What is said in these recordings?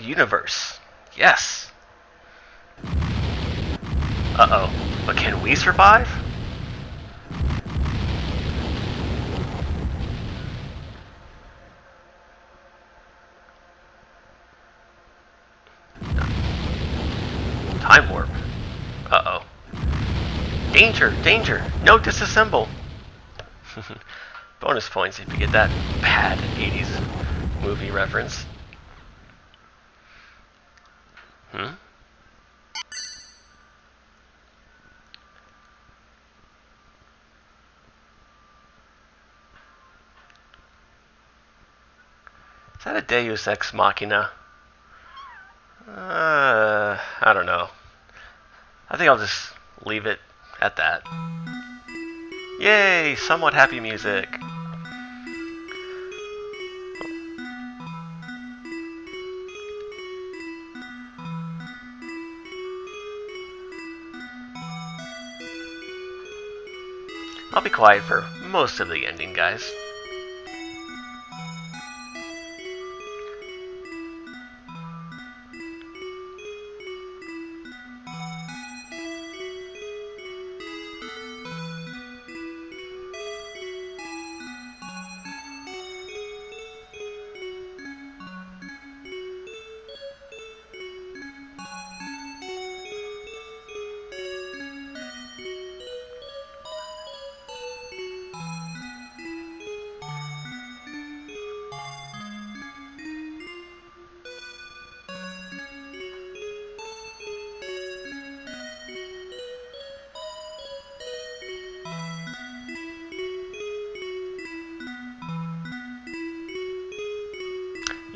universe. Yes. Uh-oh. But can we survive? Time warp. Uh-oh. Danger! Danger! No disassemble! Bonus points if you get that bad 80s movie reference. Hmm? Is that a Deus Ex Machina? I don't know. I think I'll just leave it at that. Yay! Somewhat happy music. I'll be quiet for most of the ending, guys.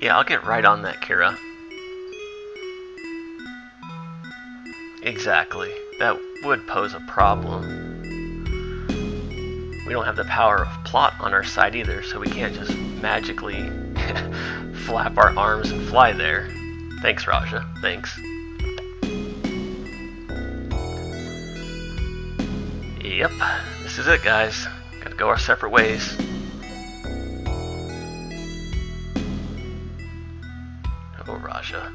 Yeah, I'll get right on that, Kira. Exactly. That would pose a problem. We don't have the power of plot on our side either, so we can't just magically flap our arms and fly there. Thanks, Raja. Thanks. Yep, this is it, guys. Gotta go our separate ways. Oh, Raja.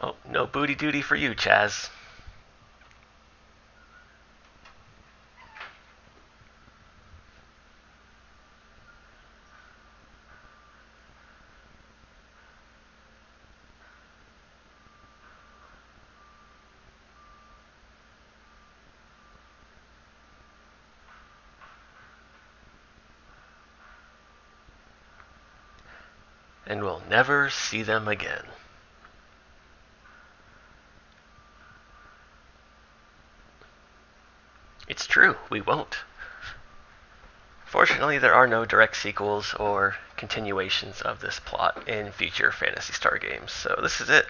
Oh, no booty duty for you, Chaz. And we'll never see them again. It's true, we won't. Fortunately, there are no direct sequels or continuations of this plot in future Phantasy Star games, so this is it.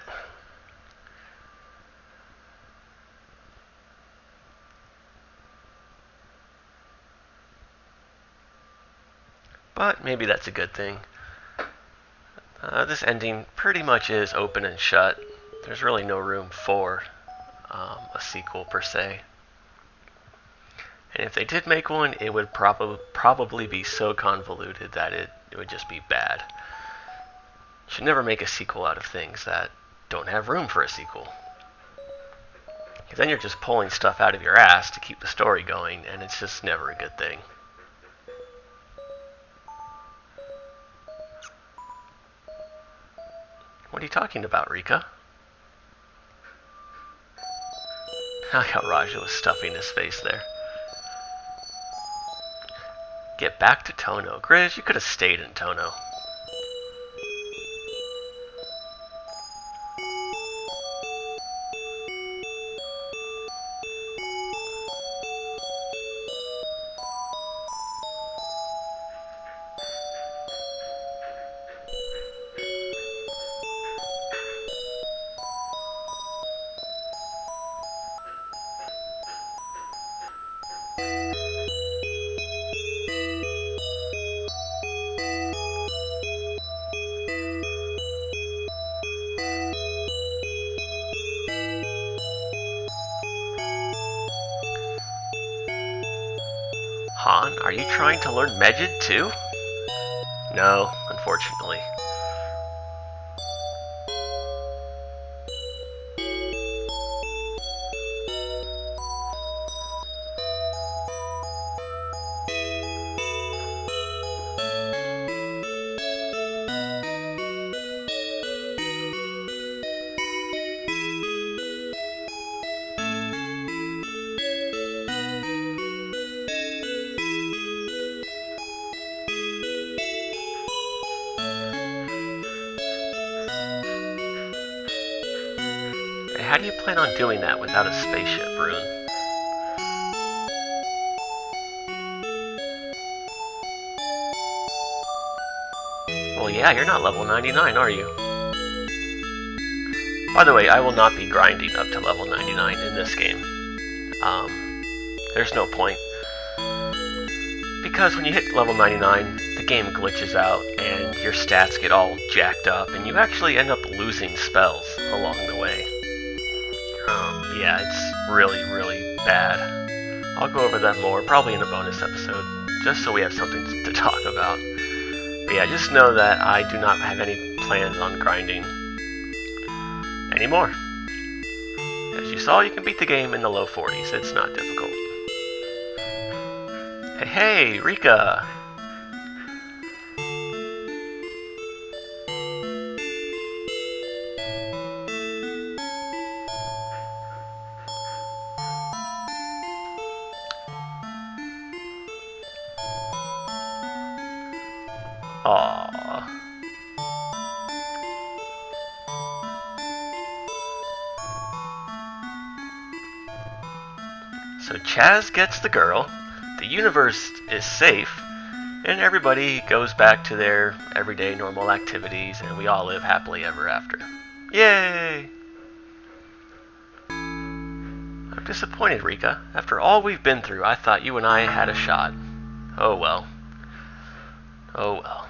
But maybe that's a good thing. This ending pretty much is open and shut. There's really no room for a sequel per se. And if they did make one, it would probably be so convoluted that it would just be bad. Should never make a sequel out of things that don't have room for a sequel. Because then you're just pulling stuff out of your ass to keep the story going, and it's just never a good thing. What are you talking about, Rika? I like how Raja was stuffing his face there. Get back to Tono. Grizz, you could have stayed in Tono. Han, are you trying to learn Megid too? No, unfortunately. How do you plan on doing that without a spaceship, Rune? Well, yeah, you're not level 99, are you? By the way, I will not be grinding up to level 99 in this game. There's no point. Because when you hit level 99, the game glitches out and your stats get all jacked up and you actually end up losing spells along the way. Yeah, it's really, really bad. I'll go over that more, probably in a bonus episode, just so we have something to talk about. But yeah, just know that I do not have any plans on grinding anymore. As you saw, you can beat the game in the low 40s. It's not difficult. Hey, Rika! Aww. So Chaz gets the girl, the universe is safe, and everybody goes back to their everyday normal activities, and we all live happily ever after. Yay! I'm disappointed, Rika. After all we've been through, I thought you and I had a shot. Oh well. Oh well.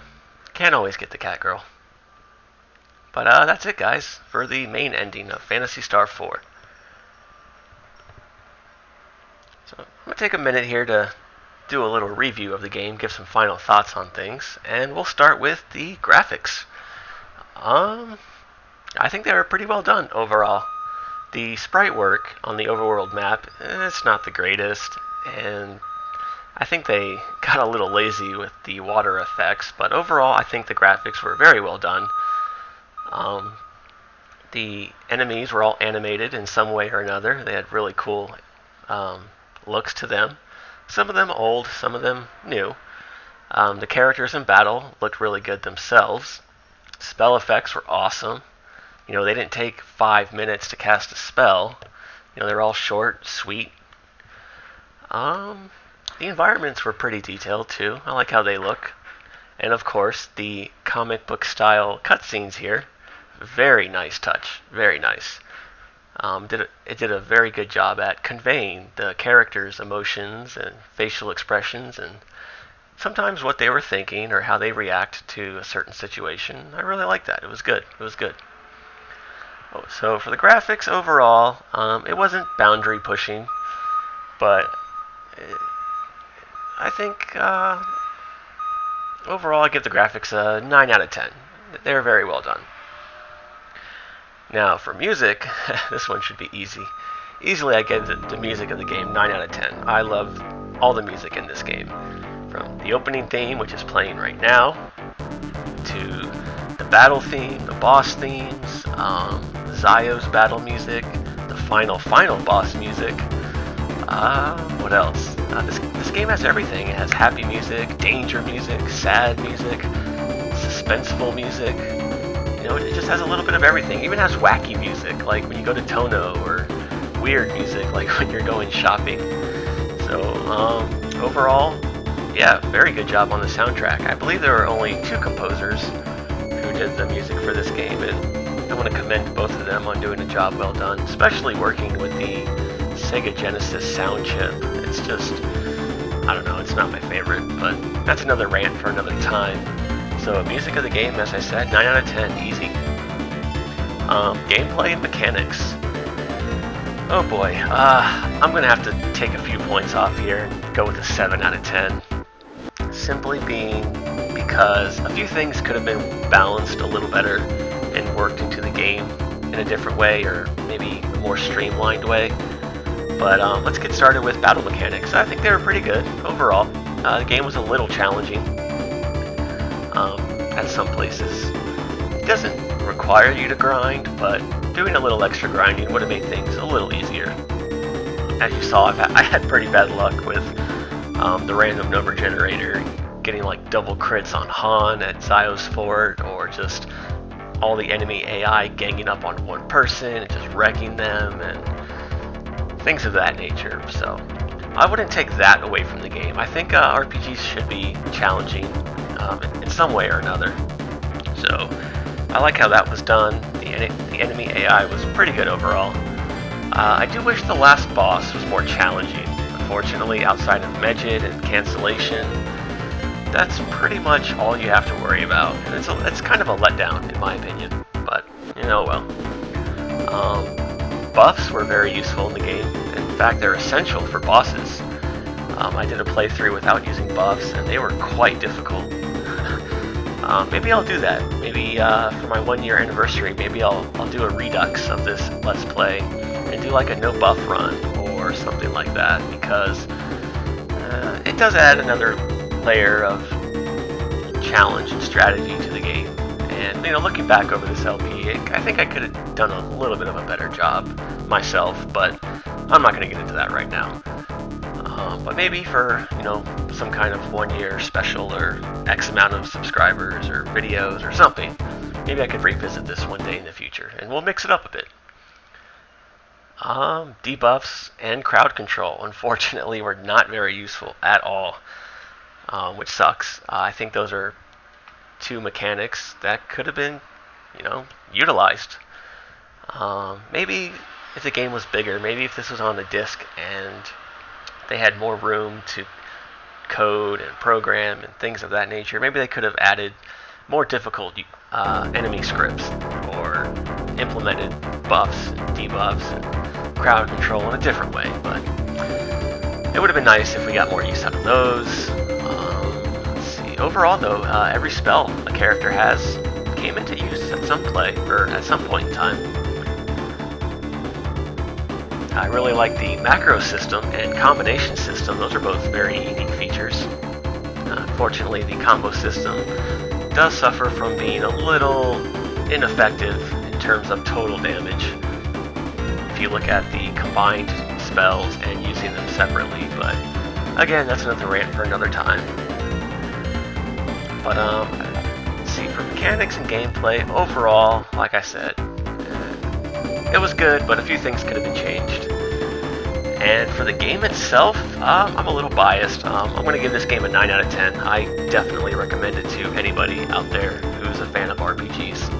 Can't always get the cat girl. But that's it, guys, for the main ending of Phantasy Star 4. So I'm going to take a minute here to do a little review of the game, give some final thoughts on things, and we'll start with the graphics. I think they were pretty well done overall. The sprite work on the overworld map, it's not the greatest, and I think they got a little lazy with the water effects, but overall I think the graphics were very well done. The enemies were all animated in some way or another. They had really cool looks to them. Some of them old, some of them new. The characters in battle looked really good themselves. Spell effects were awesome. You know, they didn't take 5 minutes to cast a spell. You know, they're all short, sweet. The environments were pretty detailed too. I like how they look. And of course, the comic book style cutscenes here. Very nice touch. Very nice. It did a very good job at conveying the characters' emotions and facial expressions and sometimes what they were thinking or how they react to a certain situation. I really liked that. It was good. It was good. Oh, so for the graphics overall, it wasn't boundary pushing, but I think overall I give the graphics a 9 out of 10. They're very well done. Now for music, this one should be easy. Easily I give the music of the game 9 out of 10. I love all the music in this game. From the opening theme, which is playing right now, to the battle theme, the boss themes, Zio's battle music, the final boss music. What else? This game has everything. It has happy music, danger music, sad music, suspenseful music. You know, it just has a little bit of everything. It even has wacky music, like when you go to Tono, or weird music, like when you're going shopping. So, overall, yeah, very good job on the soundtrack. I believe there were only 2 composers who did the music for this game, and I want to commend both of them on doing a job well done, especially working with the Sega Genesis sound chip. It's just, I don't know, it's not my favorite, but that's another rant for another time. So, music of the game, as I said, 9 out of 10, easy. Gameplay and mechanics. Oh boy, I'm going to have to take a few points off here and go with a 7 out of 10. Simply being because a few things could have been balanced a little better and worked into the game in a different way, or maybe a more streamlined way. But let's get started with battle mechanics. I think they were pretty good overall. The game was a little challenging at some places. It doesn't require you to grind, but doing a little extra grinding would have made things a little easier. As you saw, I had pretty bad luck with the random number generator, getting like double crits on Han at Zio's fort, or just all the enemy AI ganging up on one person and just wrecking them, and things of that nature. So I wouldn't take that away from the game. I think RPGs should be challenging in some way or another. So I like how that was done. The enemy AI was pretty good overall. I do wish the last boss was more challenging. Unfortunately, outside of Medjed and cancellation, that's pretty much all you have to worry about. And it's kind of a letdown, in my opinion. But, you know, well. Buffs were very useful in the game. In fact, they're essential for bosses. I did a playthrough without using buffs, and they were quite difficult. Maybe I'll do that. Maybe for my 1-year anniversary, maybe I'll do a redux of this Let's Play and do like a no buff run or something like that, because it does add another layer of challenge and strategy to the game. And, you know, looking back over this LP, I think I could have done a little bit of a better job myself, but I'm not going to get into that right now. But maybe for, you know, some kind of 1-year special, or X amount of subscribers or videos or something, maybe I could revisit this one day in the future, and we'll mix it up a bit. Debuffs and crowd control, unfortunately, were not very useful at all, which sucks. I think those are 2 mechanics that could have been, you know, utilized. Maybe if the game was bigger, maybe if this was on the disc and they had more room to code and program and things of that nature, maybe they could have added more difficult enemy scripts, or implemented buffs and debuffs and crowd control in a different way. But it would have been nice if we got more use out of those. Let's see. Overall, though, every spell a character has came into use at some point in time. I really like the macro system and combination system. Those are both very unique features. Unfortunately, the combo system does suffer from being a little ineffective in terms of total damage if you look at the combined spells and using them separately. But again, that's another rant for another time. But let's see, for mechanics and gameplay, overall, like I said, it was good, but a few things could have been changed. And for the game itself, I'm a little biased. I'm going to give this game a 9 out of 10. I definitely recommend it to anybody out there who's a fan of RPGs.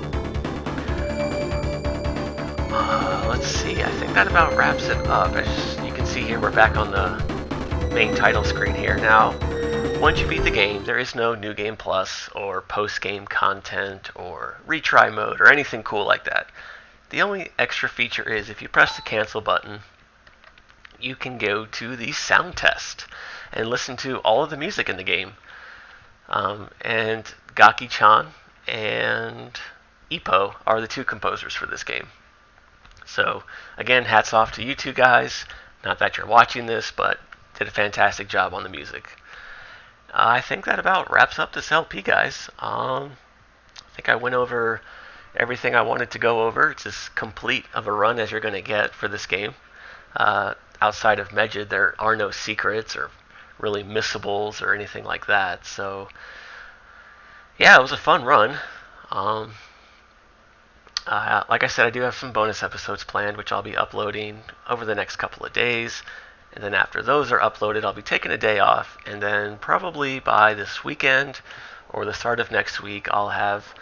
Let's see, I think that about wraps it up. As you can see here, we're back on the main title screen here. Now, once you beat the game, there is no New Game Plus or post-game content or retry mode or anything cool like that. The only extra feature is if you press the cancel button, you can go to the sound test and listen to all of the music in the game. And Gaki-chan and Ippo are the 2 composers for this game. So, again, hats off to you 2 guys. Not that you're watching this, but did a fantastic job on the music. I think that about wraps up this LP, guys. think I went over everything I wanted to go over. It's as complete of a run as you're going to get for this game. Outside of Megid, there are no secrets or really missables or anything like that. So, yeah, it was a fun run. Like I said, I do have some bonus episodes planned, which I'll be uploading over the next couple of days. And then after those are uploaded, I'll be taking a day off. And then probably by this weekend or the start of next week, I'll have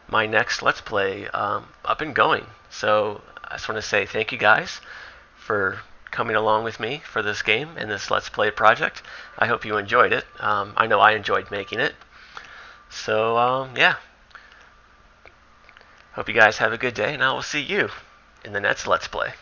my next Let's Play up and going. So I just want to say thank you guys for coming along with me for this game and this Let's Play project. I hope you enjoyed it. I know I enjoyed making it. So, yeah. Hope you guys have a good day, and I will see you in the next Let's Play.